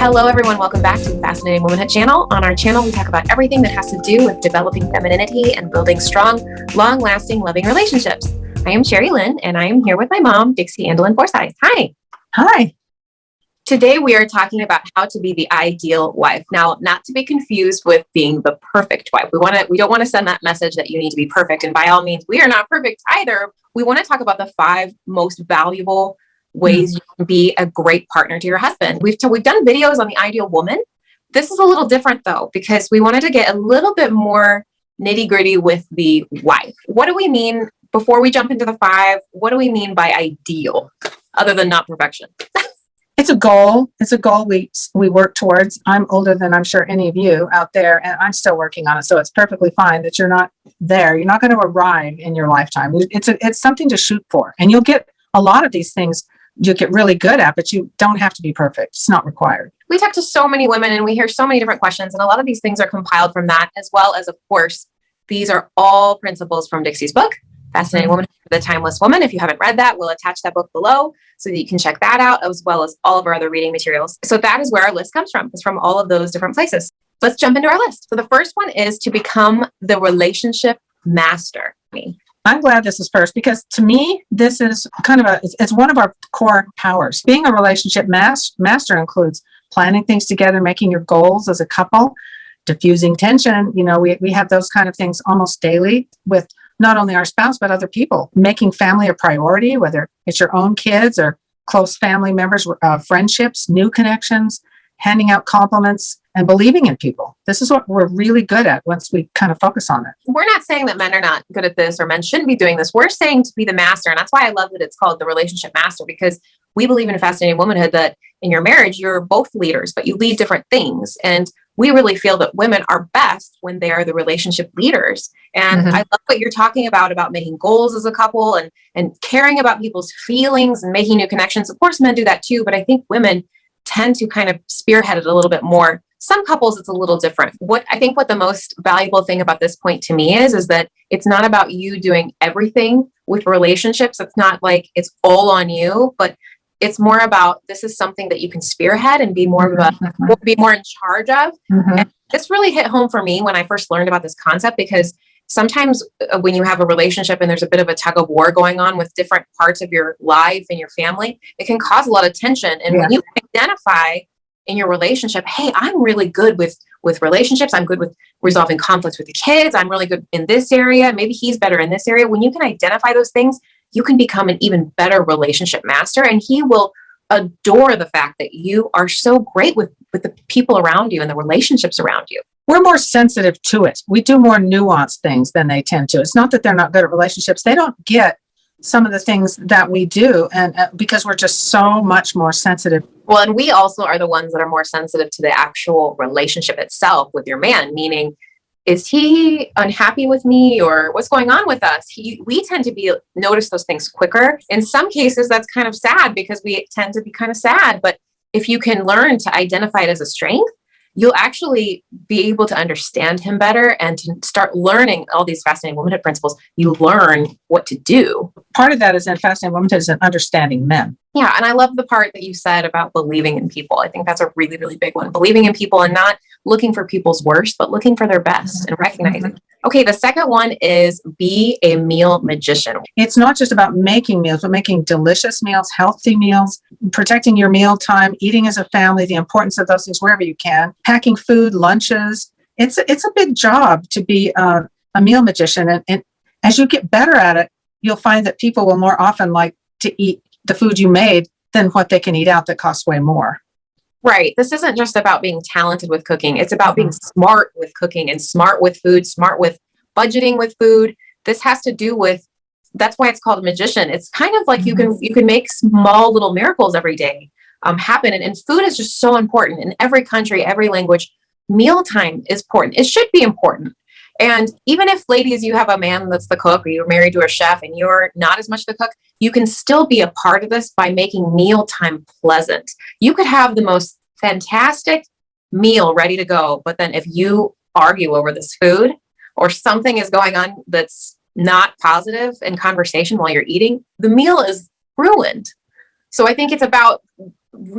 Hello, everyone. Welcome back to the Fascinating Womanhood channel. On our channel, we talk about everything that has to do with developing femininity and building strong, long-lasting, loving relationships. I am Sherry Lynn, and I am here with my mom, Dixie Andelin Forsyth. Hi. Hi. Today, we are talking about how to be the ideal wife. Now, not to be confused with being the perfect wife. We don't want to send that message that you need to be perfect. And by all means, we are not perfect either. We want to talk about the 5 most valuable ways you can be a great partner to your husband. We've done videos on the ideal woman. This is a little different though, because we wanted to get a little bit more nitty gritty with the wife. What do we mean before we jump into the 5? What do we mean by ideal other than not perfection? It's a goal. It's a goal we work towards. I'm older than I'm sure any of you out there, and I'm still working on it. So it's perfectly fine that you're not there. You're not going to arrive in your lifetime. It's something to shoot for, and you'll get a lot of these things you get really good at, but you don't have to be perfect. It's not required. We talk to so many women and we hear so many different questions, and a lot of these things are compiled from that, as well as, of course, these are all principles from Dixie's book, Fascinating Woman, The Timeless Woman. If you haven't read that, we'll attach that book below so that you can check that out, as well as all of our other reading materials. So that is where our list comes from. It's from all of those different places. Let's jump into our list. So the first one is to become the relationship master. I'm glad this is first, because to me, this is it's one of our core powers. Being a relationship master includes planning things together, making your goals as a couple, diffusing tension. You know, we have those kind of things almost daily with not only our spouse, but other people. Making family a priority, whether it's your own kids or close family members, friendships, new connections, handing out compliments, and believing in people. This is what we're really good at once we kind of focus on it. We're not saying that men are not good at this or men shouldn't be doing this. We're saying to be the master. And that's why I love that it's called the relationship master, because we believe in Fascinating Womanhood that in your marriage, you're both leaders, but you lead different things. And we really feel that women are best when they are the relationship leaders. And I love what you're talking about making goals as a couple and caring about people's feelings and making new connections. Of course, men do that too, but I think women tend to kind of spearhead it a little bit more. Some couples, it's a little different. What the most valuable thing about this point to me is that it's not about you doing everything with relationships. It's not like it's all on you, but it's more about this is something that you can spearhead and be more be more in charge of. And this really hit home for me when I first learned about this concept, because sometimes when you have a relationship and there's a bit of a tug of war going on with different parts of your life and your family, it can cause a lot of tension. And when you identify in your relationship, hey, I'm really good with relationships. I'm good with resolving conflicts with the kids. I'm really good in this area. Maybe he's better in this area. When you can identify those things, you can become an even better relationship master. And he will adore the fact that you are so great with the people around you and the relationships around you. We're more sensitive to it. We do more nuanced things than they tend to. It's not that they're not good at relationships. They don't get some of the things that we do, and because we're just so much more sensitive. Well, and we also are the ones that are more sensitive to the actual relationship itself with your man, meaning, is he unhappy with me or what's going on with us? We tend to notice those things quicker. In some cases, that's kind of sad because we tend to be kind of sad. But if you can learn to identify it as a strength, you'll actually be able to understand him better and to start learning all these Fascinating Womanhood principles. You learn what to do. Part of that is in Fascinating Womanhood is in understanding men. Yeah. And I love the part that you said about believing in people. I think that's a really, really big one. Believing in people and not looking for people's worst, but looking for their best and recognizing. Okay. The second one is be a meal magician. It's not just about making meals, but making delicious meals, healthy meals, protecting your meal time, eating as a family, the importance of those things wherever you can, packing food, lunches. It's a big job to be a meal magician. And as you get better at it, you'll find that people will more often like to eat the food you made than what they can eat out that costs way more. Right. This isn't just about being talented with cooking. It's about being smart with cooking and smart with food, smart with budgeting with food. This has to do with, that's why it's called a magician. It's kind of like you can make small little miracles every day happen. And food is just so important in every country, every language. Mealtime is important. It should be important. And even if, ladies, you have a man that's the cook or you're married to a chef and you're not as much the cook, you can still be a part of this by making mealtime pleasant. You could have the most fantastic meal ready to go, but then if you argue over this food or something is going on that's not positive in conversation while you're eating, the meal is ruined. So I think it's about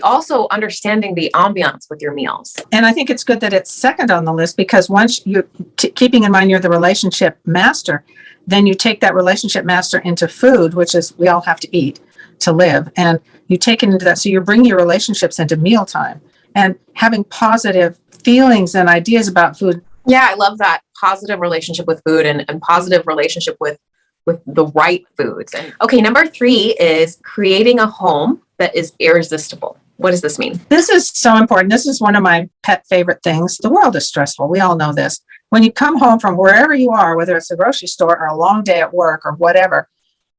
also understanding the ambiance with your meals. And I think it's good that it's second on the list, because once you, keeping in mind you're the relationship master, then you take that relationship master into food, which is, we all have to eat to live. And you take it into that. So you bring your relationships into mealtime and having positive feelings and ideas about food. Yeah, I love that positive relationship with food and positive relationship with the right foods. And okay, number 3 is creating a home that is irresistible. What does this mean? This is so important. This is one of my pet favorite things. The world is stressful. We all know this. When you come home from wherever you are, whether it's a grocery store or a long day at work or whatever,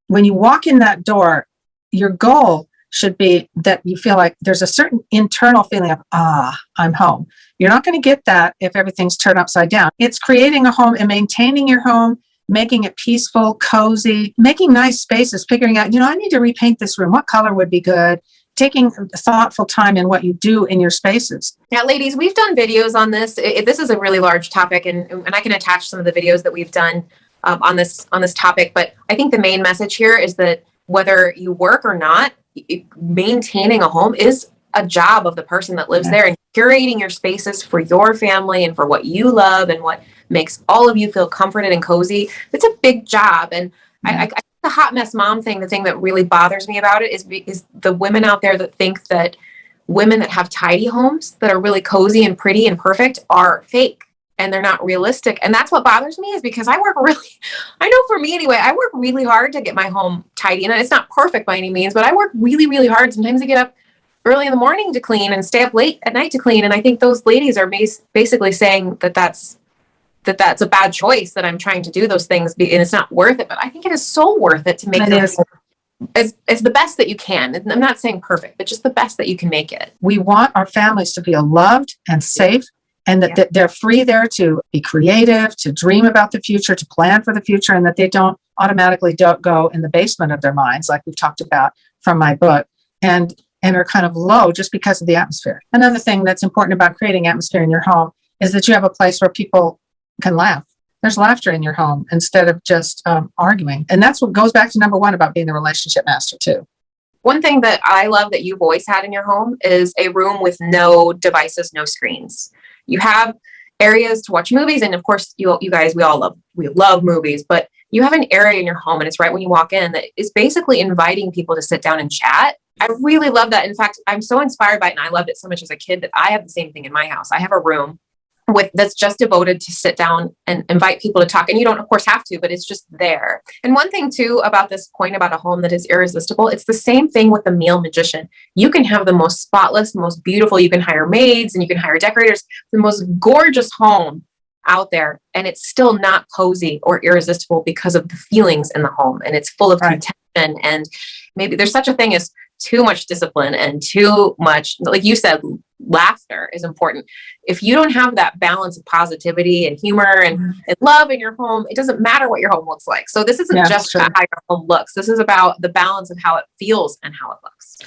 when you walk in that door, your goal should be that you feel like there's a certain internal feeling of, I'm home. You're not going to get that if everything's turned upside down. It's creating a home and maintaining your home, making it peaceful, cozy, making nice spaces, figuring out, I need to repaint this room. What color would be good? Taking thoughtful time in what you do in your spaces. Yeah, ladies, we've done videos on this. This is a really large topic, and I can attach some of the videos that we've done on this topic. But I think the main message here is that whether you work or not, maintaining a home is a job of the person that lives there, and curating your spaces for your family and for what you love and what makes all of you feel comforted and cozy. It's a big job. And I the hot mess mom thing, the thing that really bothers me about it is the women out there that think that women that have tidy homes that are really cozy and pretty and perfect are fake and they're not realistic. And that's what bothers me, is because I know for me anyway, I work really hard to get my home tidy. And it's not perfect by any means, but I work really, really hard. Sometimes I get up early in the morning to clean and stay up late at night to clean. And I think those ladies are basically saying that's a bad choice, that I'm trying to do those things and it's not worth it. But I think it is so worth it to make it as the best that you can. And I'm not saying perfect, but just the best that you can make it. We want our families to feel loved and safe, and that they're free there to be creative, to dream about the future, to plan for the future, and that they don't automatically go in the basement of their minds, like we've talked about from my book, and are kind of low just because of the atmosphere. Another thing that's important about creating atmosphere in your home is that you have a place where people can laugh. There's laughter in your home instead of just arguing. And that's what goes back to number 1 about being the relationship master too. One thing that I love that you've always had in your home is a room with no devices, no screens. You have areas to watch movies. And of course, you guys, we love movies, but you have an area in your home, and it's right when you walk in, that is basically inviting people to sit down and chat. I really love that. In fact, I'm so inspired by it, and I loved it so much as a kid that I have the same thing in my house. I have a room that's just devoted to sit down and invite people to talk. And you don't, of course, have to, but it's just there. And one thing too about this point about a home that is irresistible, it's the same thing with the meal magician. You can have the most spotless, most beautiful, you can hire maids and you can hire decorators, the most gorgeous home out there, and it's still not cozy or irresistible because of the feelings in the home. And it's full of contention, and maybe there's such a thing as too much discipline and too much, like you said, laughter is important. If you don't have that balance of positivity and humor and love in your home, it doesn't matter what your home looks like. So this isn't just about how your home looks. This is about the balance of how it feels and how it looks.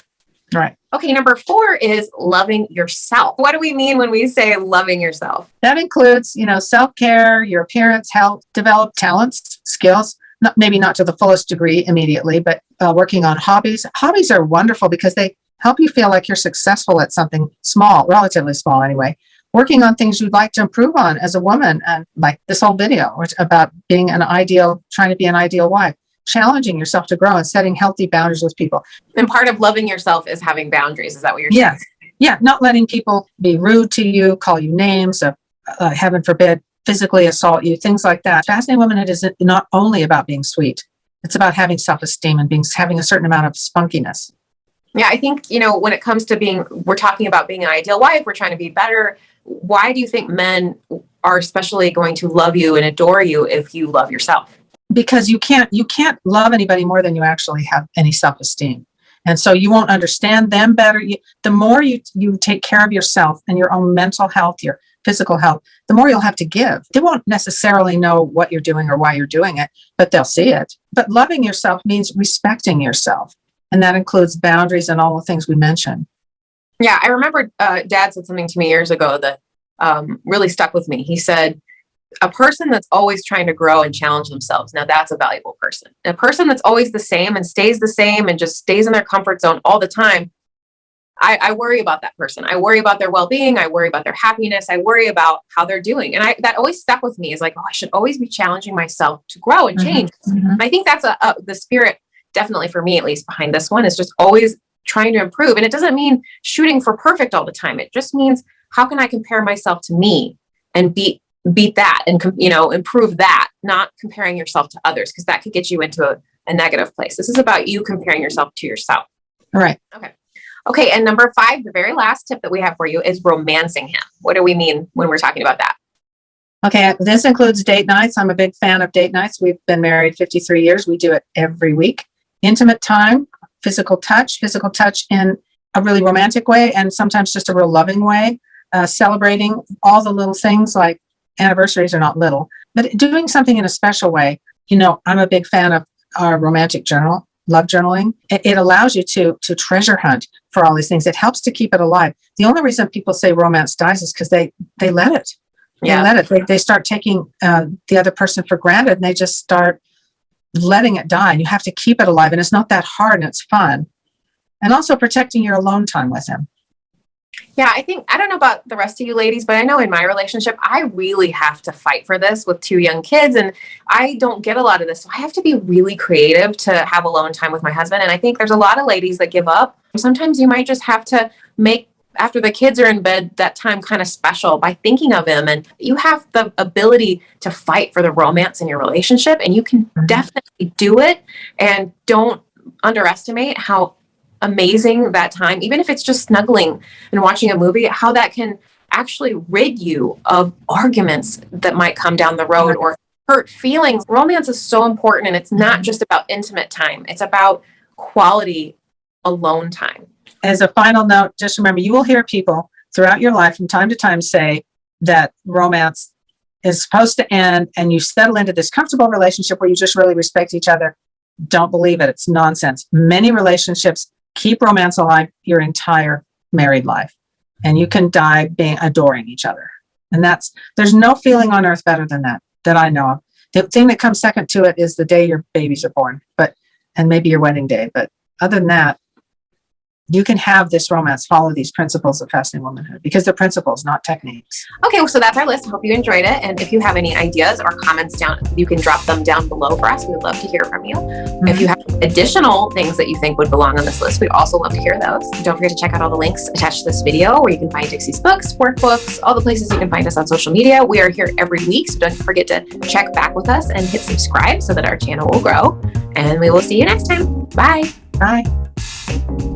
Right. Okay, number 4 is loving yourself. What do we mean when we say loving yourself? That includes, self-care, your appearance, health, develop talents, skills, maybe not to the fullest degree immediately, but working on hobbies. Hobbies are wonderful because they help you feel like you're successful at something small, relatively small anyway. Working on things you'd like to improve on as a woman, and like this whole video about being trying to be an ideal wife, challenging yourself to grow and setting healthy boundaries with people. And part of loving yourself is having boundaries. Is that what you're saying? Yeah. Not letting people be rude to you, call you names, heaven forbid, physically assault you, things like that. Fascinating Womanhood is not only about being sweet. It's about having self-esteem and having a certain amount of spunkiness. Yeah, I think, when it comes to we're talking about being an ideal wife, we're trying to be better. Why do you think men are especially going to love you and adore you if you love yourself? Because you can't love anybody more than you actually have any self-esteem. And so you won't understand them better. The more you take care of yourself and your own mental health, your physical health, the more you'll have to give. They won't necessarily know what you're doing or why you're doing it, but they'll see it. But loving yourself means respecting yourself. And that includes boundaries and all the things we mentioned. Yeah, I remember Dad said something to me years ago that really stuck with me. He said, a person that's always trying to grow and challenge themselves, now that's a valuable person. A person that's always the same and stays the same and just stays in their comfort zone all the time, I worry about that person. I worry about their well-being. I worry about their happiness. I worry about how they're doing. And that always stuck with me, is like, oh, I should always be challenging myself to grow and change. And I think that's the spirit, definitely for me, at least, behind this one, is just always trying to improve. And it doesn't mean shooting for perfect all the time. It just means, how can I compare myself to me and beat that and, improve that, not comparing yourself to others, because that could get you into a negative place. This is about you comparing yourself to yourself. Right. Okay. And number 5, the very last tip that we have for you, is romancing him. What do we mean when we're talking about that? Okay. This includes date nights. I'm a big fan of date nights. We've been married 53 years. We do it every week. Intimate time, physical touch in a really romantic way, and sometimes just a real loving way, celebrating all the little things, like anniversaries are not little, but doing something in a special way. I'm a big fan of our romantic journal, love journaling. It allows you to treasure hunt for all these things. It helps to keep it alive. The only reason people say romance dies is because they let it. They start taking the other person for granted, and they just start letting it die. And you have to keep it alive. And it's not that hard, and it's fun. And also protecting your alone time with him. Yeah, I don't know about the rest of you ladies, but I know in my relationship, I really have to fight for this with 2 young kids, and I don't get a lot of this. So I have to be really creative to have alone time with my husband. And I think there's a lot of ladies that give up. Sometimes you might just have to make, after the kids are in bed, that time kind of special by thinking of him. And you have the ability to fight for the romance in your relationship, and you can definitely do it. And don't underestimate how amazing that time, even if it's just snuggling and watching a movie, how that can actually rid you of arguments that might come down the road or hurt feelings. Romance is so important, and it's not just about intimate time. It's about quality alone time. As a final note, just remember, you will hear people throughout your life from time to time say that romance is supposed to end and you settle into this comfortable relationship where you just really respect each other. Don't believe it. It's nonsense. Many relationships keep romance alive your entire married life, and you can die adoring each other. And there's no feeling on earth better than that I know of. The thing that comes second to it is the day your babies are born, and maybe your wedding day. But other than that, you can have this romance, follow these principles of Fascinating Womanhood, because they're principles, not techniques. Okay, well, so that's our list. I hope you enjoyed it. And if you have any ideas or comments down, you can drop them down below for us. We'd love to hear from you. If you have additional things that you think would belong on this list, we'd also love to hear those. Don't forget to check out all the links attached to this video, where you can find Dixie's books, workbooks, all the places you can find us on social media. We are here every week, so don't forget to check back with us and hit subscribe so that our channel will grow. And we will see you next time. Bye. Bye.